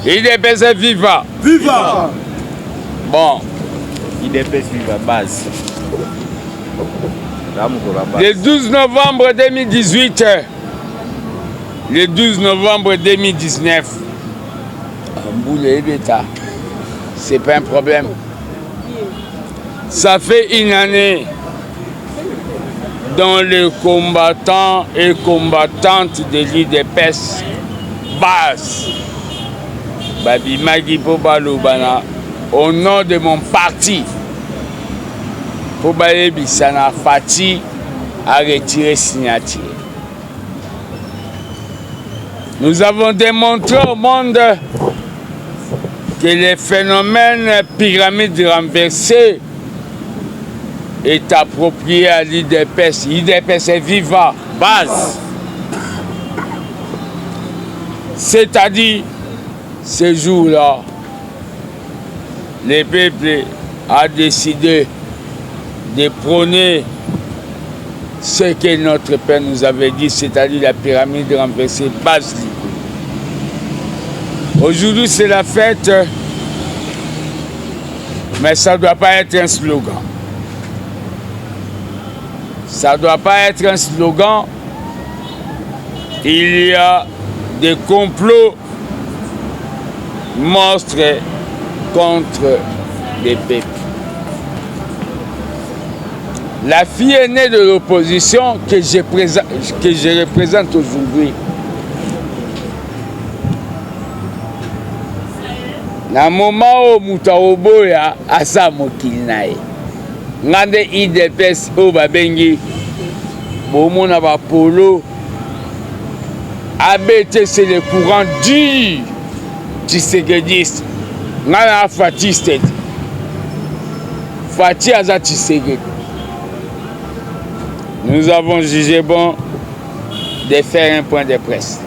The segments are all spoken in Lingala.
IDPS viva. Viva. Bon. IDPS viva base. Le 12 novembre 2018, le 12 novembre 2019, c'est pas un problème. Ça fait une année dont les combattants et combattantes de l'IDPS base Babi Magi Pobalobana au nom de mon parti Pobalé Bissana Fati a retiré signature. Nous avons démontré au monde que le phénomène pyramide renversée est approprié à l'IDPS. L'IDPS est vivant, base. C'est-à-dire, ce jour-là, le peuple a décidé de prôner ce que notre Père nous avait dit, c'est-à-dire la pyramide renversée, base. Aujourd'hui, c'est la fête, mais ça ne doit pas être un slogan. Ça ne doit pas être un slogan. Il y a des complots monstres contre les peuples. La fille aînée de l'opposition que je représente aujourd'hui, na moment où Moutaoboya a sa mokilnae, ngande IDPS au babengi, bomona ba polo, abete c'est le courant du Tshisekedi, ngana fatiste, Fati aza Tshisekedi. Nous avons jugé bon de faire un point de presse.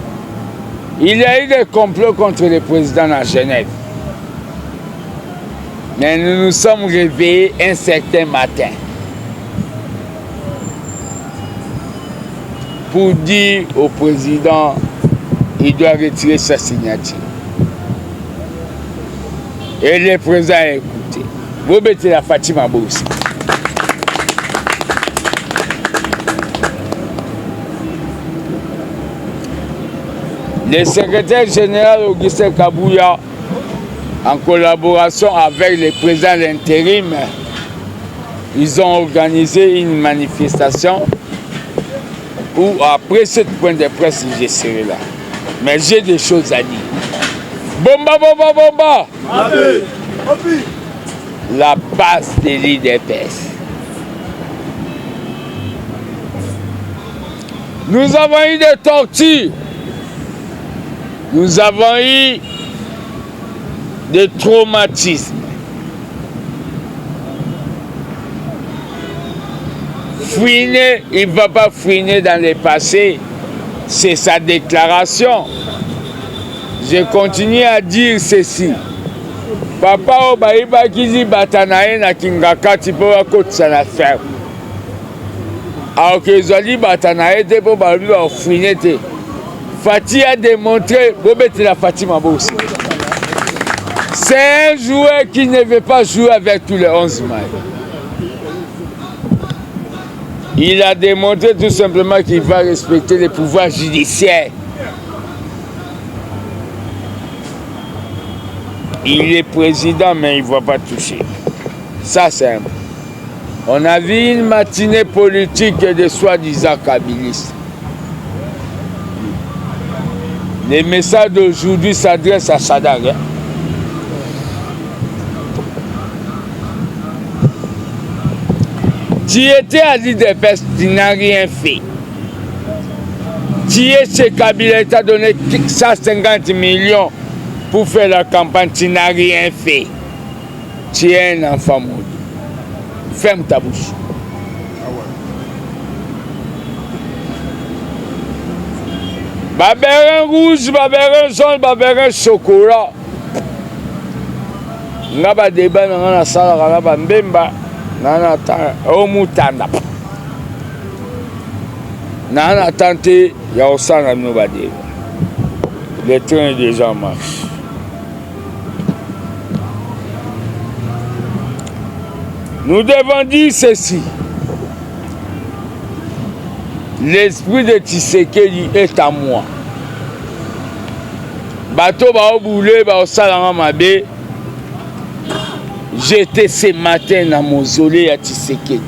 Il y a eu des complots contre le président à Genève. Mais nous nous sommes réveillés un certain matin pour dire au président qu'il doit retirer sa signature. Et le président a écouté. Vous mettez la Fatima Boussa. Le secrétaire général Augustin Kabouya, en collaboration avec le président de l'intérim, ils ont organisé une manifestation où, après ce point de presse, je serai là. Mais j'ai des choses à dire. Bomba, bomba, bomba! La base de l'IDPS. Nous avons eu des tortures. Nous avons eu des traumatismes. Fouiner, il ne va pas fouiner dans le passé. C'est sa déclaration. Je continue à dire ceci. Papa Obaïba Kizi Batanae na Kingaka Tipo Akotsa la ferme. Alors que Zoli Batanae te pour Babi va fouiner te. Fati a démontré, Bobette la Fatima Boussa. C'est un joueur qui ne veut pas jouer avec tous les 11 mailles. Il a démontré tout simplement qu'il va respecter les pouvoirs judiciaires. Il est président, mais il ne va pas toucher. Ça, c'est un... On a vu une matinée politique de soi-disant kabilistes. Les messages d'aujourd'hui s'adressent à Sadak. Tu étais à l'IDPS, tu n'as rien fait. Tu es chez Kabila, tu as donné 150 millions pour faire la campagne, tu n'as rien fait. Tu es un enfant maudit. Ferme ta bouche. Babérin rouge, babérin jaune, babérin chocolat. Nga ba débat na sala kana ba mbemba na ta o mutanda. Na tante ya osana no ba débat. Le train est déjà en marche. Nous devons dire ceci. L'esprit de Tshisekedi est à moi. Bato ba oboulé ba osalanga mabe. J'étais ce matin dans mon mausolée à Tshisekedi.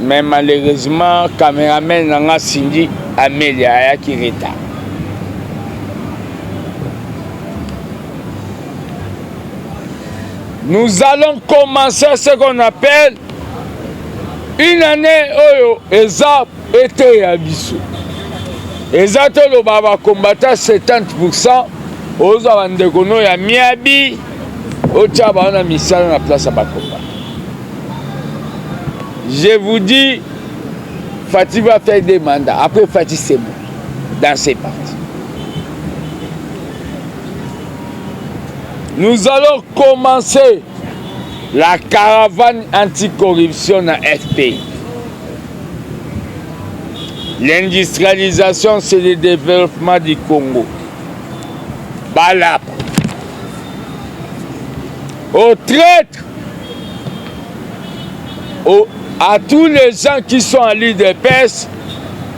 Mais malheureusement, caméraman nanga Cindy Amélia aya qui retard. Nous allons commencer ce qu'on appelle une année oyo eza été ya biso. Eza tolo baba combattant 70% ozo bandeko no ya miabi otia ba na misala na place ba combat. Je vous dis, Fatih va faire des mandats. Après Fatih, c'est bon. Dans ses partis. Nous allons commencer la caravane anticorruption à FPI. L'industrialisation, c'est le développement du Congo. Balap. Aux traîtres, à tous les gens qui sont en l'IDPS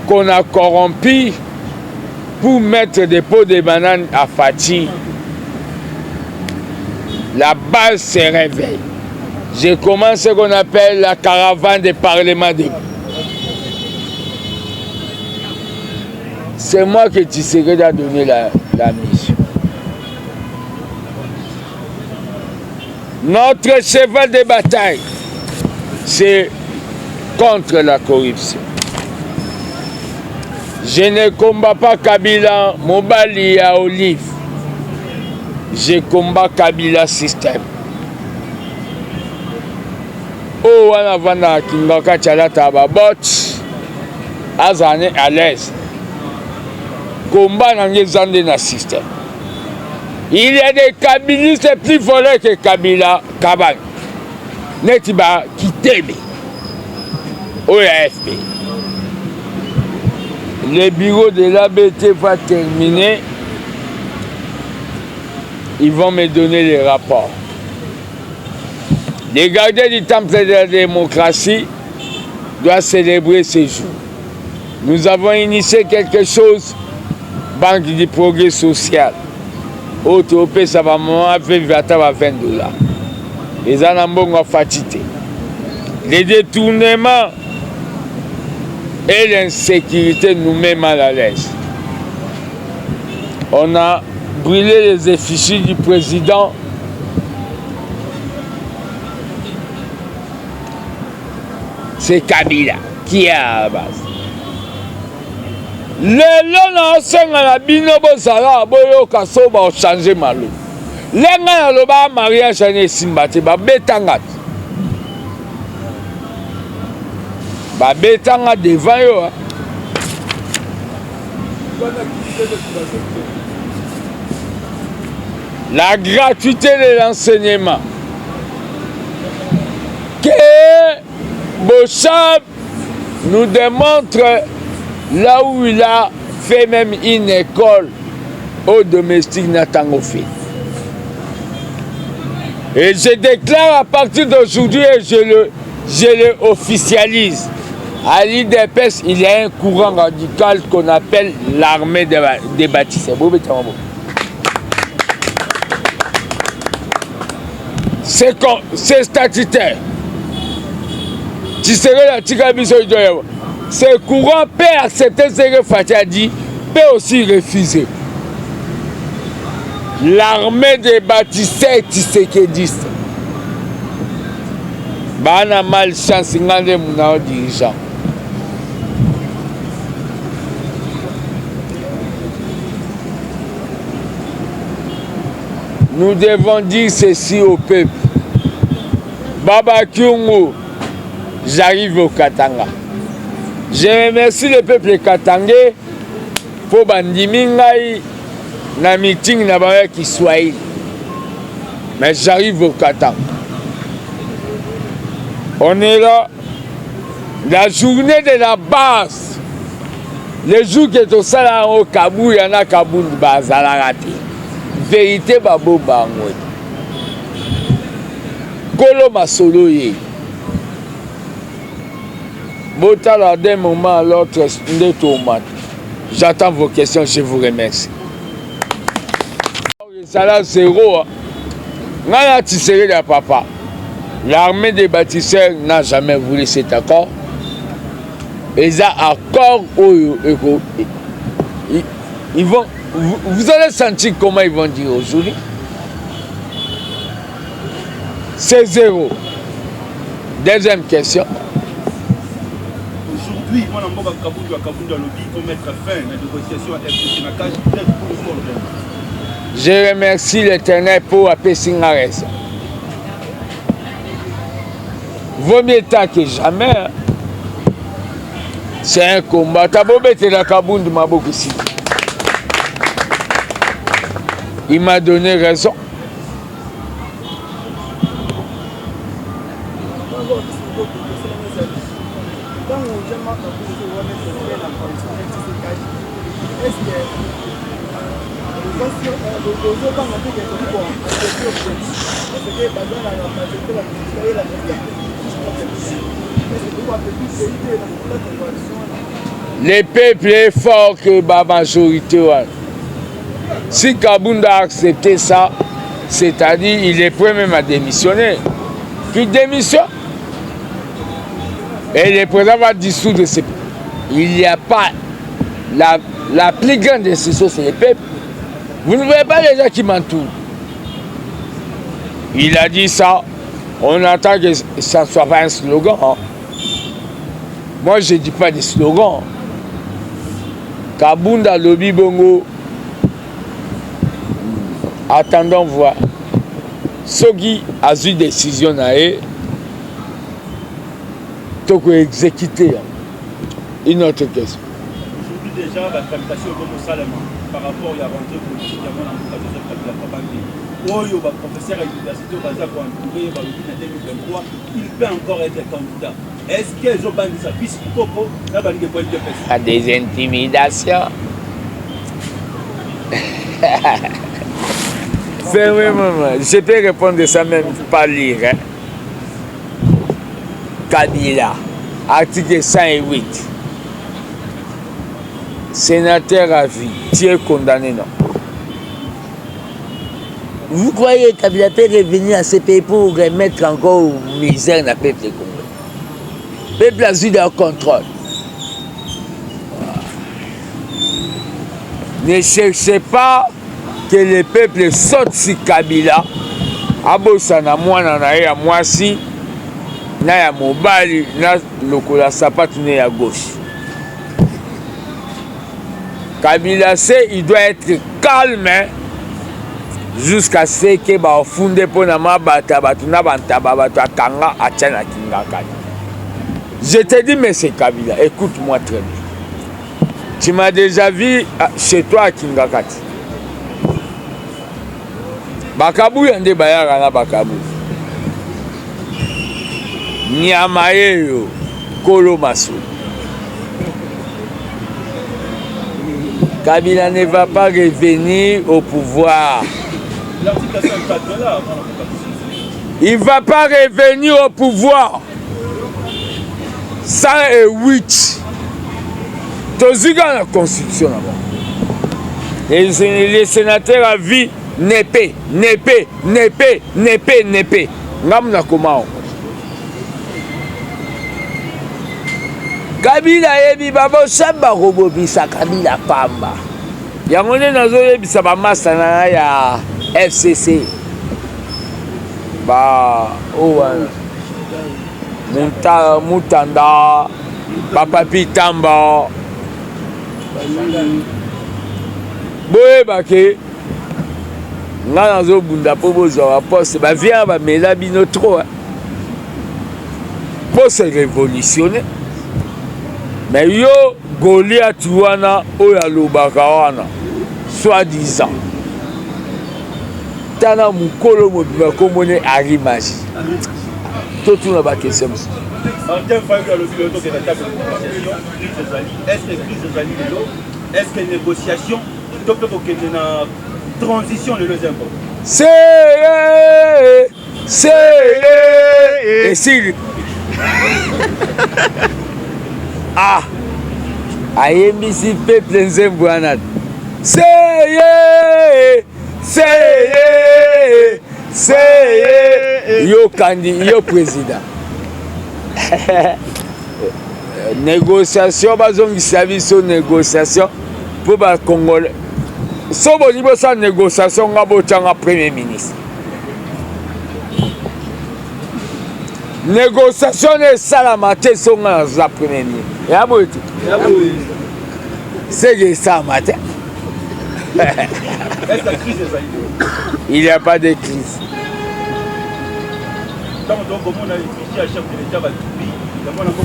qu'on a corrompus pour mettre des pots de bananes à Fatih. La base se réveille. Je commence ce qu'on appelle la caravane des parlements de... C'est moi qui Tshisekedi a donné la mission. Notre cheval de bataille, c'est contre la corruption. Je ne combats pas Kabila, Mobali à Olive. Je combats Kabila système. Oh, on a vana Kingaka Tchalata Babot, Azane à l'aise. Combat dans les années dans le système. Il y a des kabilistes plus volés que Kabila, Kabane. Netiba qui t'aime. OAFP. Le bureau de l'ABT va terminer. Ils vont me donner les rapports. Les gardiens du temple de la démocratie doivent célébrer ce jour. Nous avons initié quelque chose, Banque du progrès social. Autopé, ça va fait $20. Les anambons ont fatigué. Les détournements et l'insécurité nous mettent mal à l'aise. On a brûlé les effigies du président. C'est Kabila qui est à la base. Lelo na osenga na bino bozala boyo kasoba o changer malo. Lenga na loba mariage ane simbate ba betanga. Ba betanga devant yo. La gratuité de l'enseignement. Que Bochab nous démontre là où il a fait même une école au domestique Natango fait. Et je déclare à partir d'aujourd'hui et je le officialise. À l'IDPS, il y a un courant radical qu'on appelle l'armée des bâtisses. C'est statutaire. Ce courant peut accepter ce que Fatih a dit, peut aussi refuser. L'armée des bâtisseurs tshisekidistes. Bana malchance, ngande mouna dirigeant. Nous devons dire ceci au peuple. Baba Kyungu, j'arrive au Katanga. Je remercie le peuple katangais pour bandimingai na meeting na baya Kiswahili. Mais j'arrive au Katanga. On est là. La journée de la base. Le jour que tu es au Kabou, il y en a Kabou de base à la raté. Vérité, babo bangwe. Kolo Masolo ye. Botala d'un moment à l'autre, j'attends vos questions, je vous remercie. Ça là, zéro. Nana Tisséré de papa. L'armée des bâtisseurs n'a jamais voulu cet accord. Et ça, accord, ils vont, vous allez sentir comment ils vont dire aujourd'hui. C'est zéro. Deuxième question. Aujourd'hui, on a lobby pour mettre fin à la négociation à FCC. Je remercie l'Éternel pour apaiser la raison. Vaut mieux tard que jamais. C'est un combat. Il m'a donné raison. Le peuple est fort que la majorité. Si Kabunda a accepté ça, c'est-à-dire il est prêt même à démissionner. Qu'il démissionne. Et le président va dissoudre ce peuple. Il n'y a pas la plus grande décision, c'est le peuple. Vous ne voyez pas les gens qui m'entourent. Il a dit ça. On attend que ça ne soit pas un slogan. Hein. Moi, je ne dis pas des slogans. Kabunda Lobby Bongo. Attendons voir. Sogi a eu décision nae. Donc exécuter. Une autre question. Aujourd'hui déjà, la tractation est comme Salama par rapport à la rentrée politique. Le professeur à l'université il peut encore être candidat. Est-ce qu'ils ont banni sa piste pour à des intimidations? C'est vraiment, je peux répondre de ça même pas lire. Hein? Kabila, article 108. Sénateur à vie, tu es condamné, non? Vous croyez que Kabila peut revenir à ce pays pour remettre encore aux misère dans le peuple congolais? Le peuple a eu leur contrôle. Ne cherchez pas que le peuple saute sur Kabila. Abosana mwana na ya mwasi na ya mobali na lokola sapatu ne ya gauche. Kabila sait il doit être calme jusqu'à ce que ba funde pona mabata batu na bantaba batu akanga achana kingaka. Je te dis mais c'est Kabila, écoute-moi très bien. Tu m'as déjà vu chez toi à Kingakati. Bakabu yande bayara na bakabu. Nyamayeyo Kolo Masolo. Kabila ne va pas revenir au pouvoir. Il ne va pas revenir au pouvoir. 108. Toziga la constitution là-bas. Les sénateurs à vie n'épée. Ngamna comment? Kabila yebi babo samba robobisa Kabila pamba. Yamone nazo yebisa ba masana ya FCC. Ba owana. Mutanda Papa Pitamba. Boye bake nga nazo bunda po bozwa poste ba vient ba mela bino trop. Pour se révolutionner. Mais yo Goliath wana oya lobaka wana soi-disant. Tana mukolo mobima komone arimaji. Tout na ba question. Est-ce que négociation transition le deuxième? C'est seye esili ah ayembisi peuple nzembo wana seye yo kandi yo président négociation bazongisa biso négociation mpo bacongolais so bolingi bosala négociation nga botyanga premier ministre négociation esalama te so nga naza premier ministre ya boye te seke esalama te il n'y a pas de crise.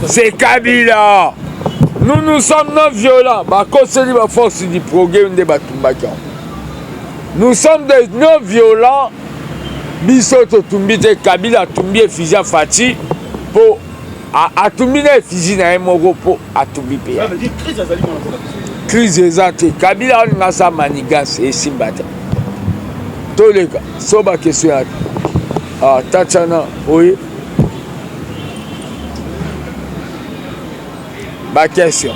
C'est Kabila. Nous sommes non violents. Force du progrès. Nous sommes des non violents. Bisoto Tumbite Kabila Tumbi Fizia Fati pour Atumbi Fizi na Moro pour Atumbi Péa. Crise exacte. Kabila a sa manigance et Simbata. Tous les cas, soba question. Tachana, oui. Ma question.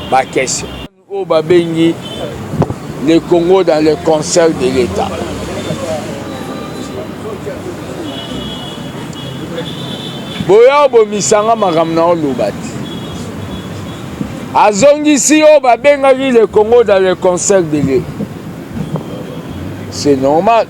Au Babengi, le Congo dans le conseil de l'État. Boya Bomisanga Maramna Lubati. Azongisi au Babengi le Congo dans le conseil de l'État. C'est normal.